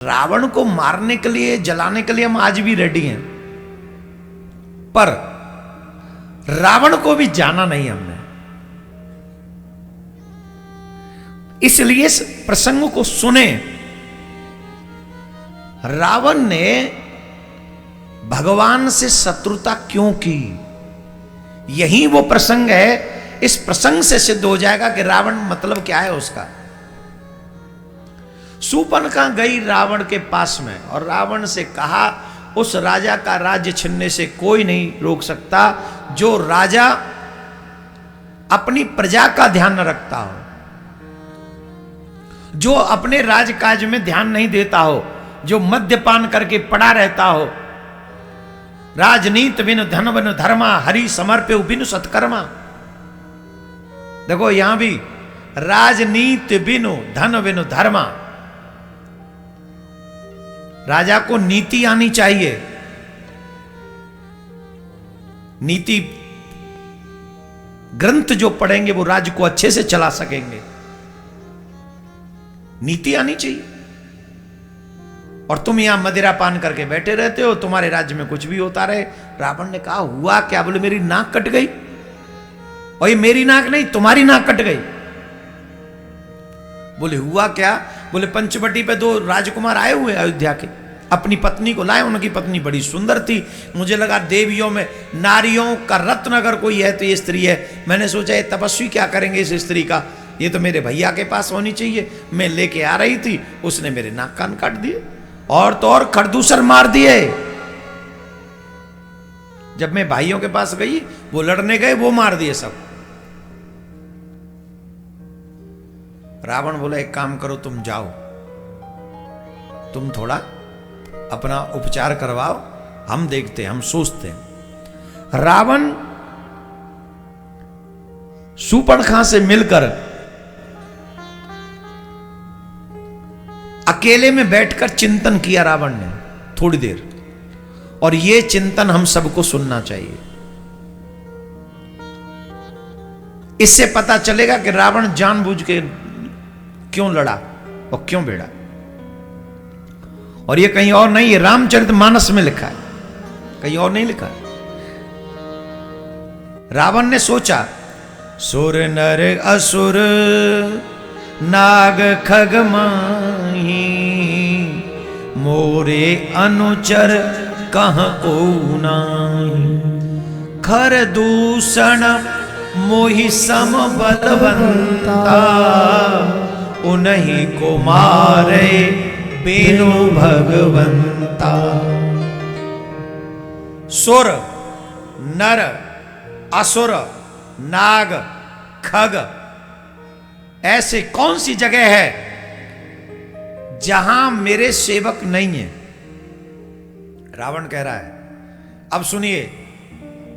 रावण को मारने के लिए, जलाने के लिए हम आज भी रेडी हैं, पर रावण को भी जाना नहीं हमने। इसलिए इस प्रसंग को सुने। रावण ने भगवान से शत्रुता क्यों की, यही वो प्रसंग है। इस प्रसंग से सिद्ध हो जाएगा कि रावण मतलब क्या है उसका। शूर्पणखा गई रावण के पास में और रावण से कहा, उस राजा का राज्य छीनने से कोई नहीं रोक सकता जो राजा अपनी प्रजा का ध्यान न रखता हो, जो अपने राजकाज में ध्यान नहीं देता हो, जो मद्यपान करके पड़ा रहता हो। राजनीति बिनु धन बिनु धर्मा, हरि समर्प्य बिनु सत्कर्मा। देखो यहां भी राजनीति बिनु धन बिनु धर्मा। राजा को नीति आनी चाहिए, नीति ग्रंथ जो पढ़ेंगे वो राज्य को अच्छे से चला सकेंगे। नीति आनी चाहिए। और तुम यहां मदिरा पान करके बैठे रहते हो, तुम्हारे राज्य में कुछ भी होता रहे। रावण ने कहा, हुआ क्या? बोले, मेरी नाक कट गई। और ये मेरी नाक नहीं, तुम्हारी नाक कट गई। बोले, हुआ क्या? बोले, पंचवटी पे 2 राजकुमार आए हुए अयोध्या के, अपनी पत्नी को लाए। उनकी पत्नी बड़ी सुंदर थी। मुझे लगा देवियों में, नारियों का रत्न अगर कोई है तो ये स्त्री है। मैंने सोचा ये तपस्वी क्या करेंगे इस स्त्री का, ये तो मेरे भैया के पास होनी चाहिए। मैं लेके आ रही थी, उसने मेरे नाक कान काट दिए और तो और खरदूसर मार दिए। जब मैं भाइयों के पास गई, वो लड़ने गए, वो मार दिए सब। रावण बोला, एक काम करो, तुम जाओ, तुम थोड़ा अपना उपचार करवाओ, हम देखते हैं, हम सोचते हैं। रावण शूर्पणखा से मिलकर अकेले में बैठकर चिंतन किया रावण ने थोड़ी देर। और यह चिंतन हम सबको सुनना चाहिए। इससे पता चलेगा कि रावण जानबूझ के क्यों लड़ा और क्यों भिड़ा। और ये कहीं और नहीं, ये रामचरितमानस में लिखा है, कहीं और नहीं लिखा है। रावण ने सोचा, सुर नर असुर नाग खग माही, मोरे अनुचर कहाँ को नाही। खर दूषण मोहि सम बलवंता, उन्हीं को मारे बिनु भगवंता। सुर नर असुर नाग खग, ऐसे कौन सी जगह है जहां मेरे सेवक नहीं है? रावण कह रहा है। अब सुनिए,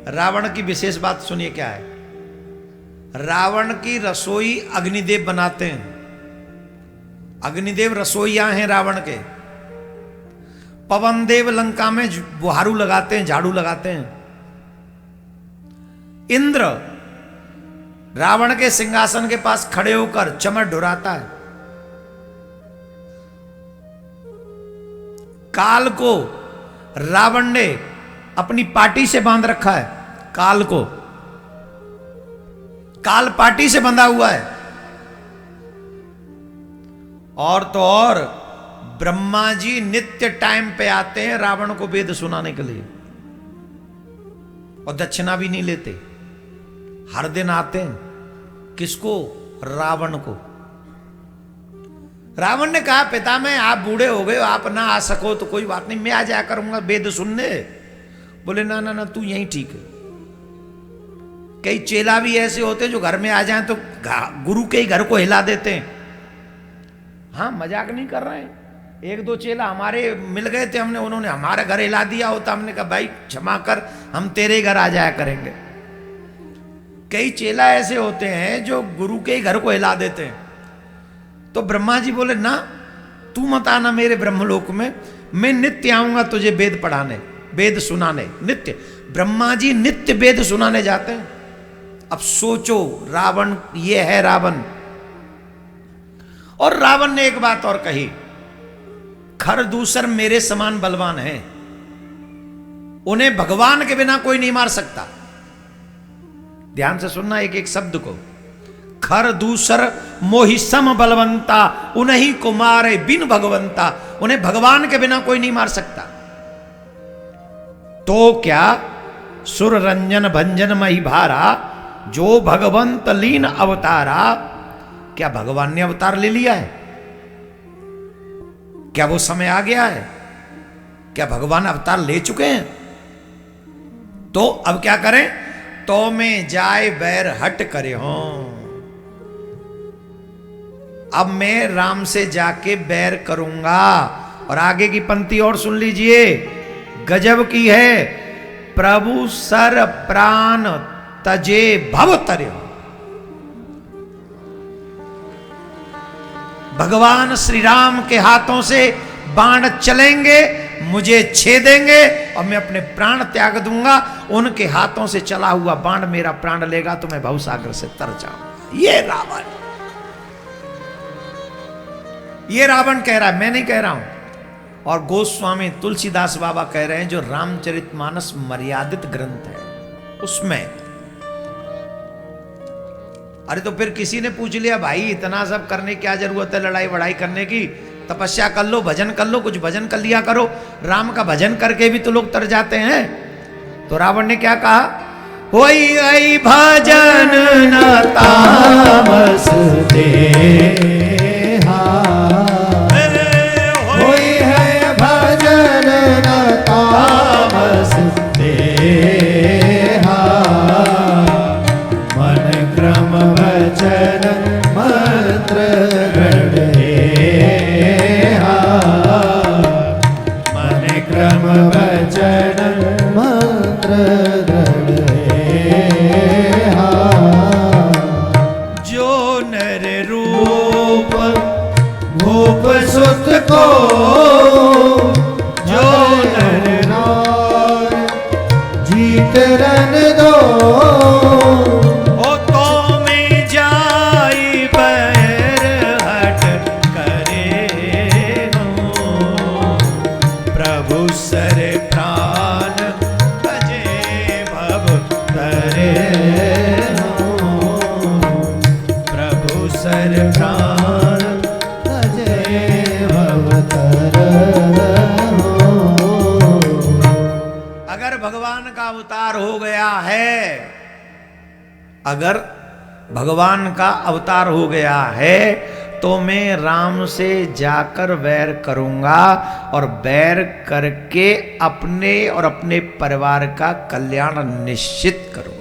रावण की विशेष बात सुनिए क्या है। रावण की रसोई अग्निदेव बनाते हैं। अग्निदेव रसोईया हैं रावण के। पवनदेव लंका में बुहारू लगाते हैं, झाड़ू लगाते हैं। इंद्र रावण के सिंहासन के पास खड़े होकर चमर ढुराता है। काल को रावण ने अपनी पाटी से बांध रखा है। काल को, काल पाटी से बंधा हुआ है। और तो और ब्रह्मा जी नित्य टाइम पे आते हैं रावण को वेद सुनाने के लिए, और दक्षिणा भी नहीं लेते। हर दिन आते हैं। किसको? रावण को। रावण ने कहा, पिता मैं, आप बूढ़े हो गए, आप ना आ सको तो कोई बात नहीं, मैं आ जाया करूंगा वेद सुनने। बोले, ना ना ना, तू यहीं ठीक है। कई चेला भी ऐसे होते हैं जो घर में आ जाएं तो गुरु के ही घर को हिला देते हैं। हाँ, मजाक नहीं कर रहे हैं। 1-2 चेला हमारे मिल गए थे, हमने, उन्होंने हमारा घर हिला दिया होता, हमने कहा, भाई क्षमा कर, हम तेरे घर आ जाया करेंगे। कई चेला ऐसे होते हैं जो गुरु के ही घर को हिला देते हैं। तो ब्रह्मा जी बोले, ना, तू मत आना मेरे ब्रह्मलोक में, मैं नित्य आऊंगा तुझे वेद पढ़ाने, वेद सुनाने। नित्य ब्रह्मा जी नित्य वेद सुनाने जाते हैं। अब सोचो, रावण, ये है रावण। और रावण ने एक बात और कही, खरदूसर मेरे समान बलवान है, उन्हें भगवान के बिना कोई नहीं मार सकता। ध्यान से सुनना एक एक शब्द को। खरदूसर मोहि सम बलवंता, उन्हीं को मारे बिन भगवंता, उन्हें भगवान के बिना कोई नहीं मार सकता। तो क्या सुर रंजन भंजन मही भारा, जो भगवंत लीन अवतारा। क्या भगवान ने अवतार ले लिया है? क्या वो समय आ गया है? क्या भगवान अवतार ले चुके हैं? तो अब क्या करें? तो में जाए बैर हट करे हो। अब मैं राम से जाके बैर करूंगा। और आगे की पंक्ति और सुन लीजिए, गजब की है। प्रभु सर प्राण तजे भव तर्यो। भगवान श्री राम के हाथों से बाण चलेंगे, मुझे छेदेंगे और मैं अपने प्राण त्याग दूंगा। उनके हाथों से चला हुआ बाण मेरा प्राण लेगा तो मैं भवसागर से तर जाऊंगा। ये रावण, ये रावण कह रहा है, मैं नहीं कह रहा हूं। और गोस्वामी तुलसीदास बाबा कह रहे हैं, जो रामचरितमानस मर्यादित ग्रंथ है उसमें। अरे तो फिर किसी ने पूछ लिया, भाई इतना सब करने की क्या जरूरत है, लड़ाई वड़ाई करने की? तपस्या कर लो, भजन कर लो, कुछ भजन कर लिया करो। राम का भजन करके भी तो लोग तर जाते हैं। तो रावण ने क्या कहा? होई आई भजन न तामस दे, होई है भजन न तामस दे, मन क्रम वचन मंत्र गढ़े, मन क्रम वचन मंत्र गढ़े। जो नर रूप भूप सुत को, जो नर नार जीत रन दो, ओ तो में जाई बैर हट करे हो। प्रभु सर प्राण तजे भव तरे हो। प्रभु सर प्राण तजे भवतर हो। अगर भगवान का अवतार हो गया है, अगर भगवान का अवतार हो गया है तो मैं राम से जाकर वैर करूंगा और वैर करके अपने और अपने परिवार का कल्याण निश्चित करूंगा।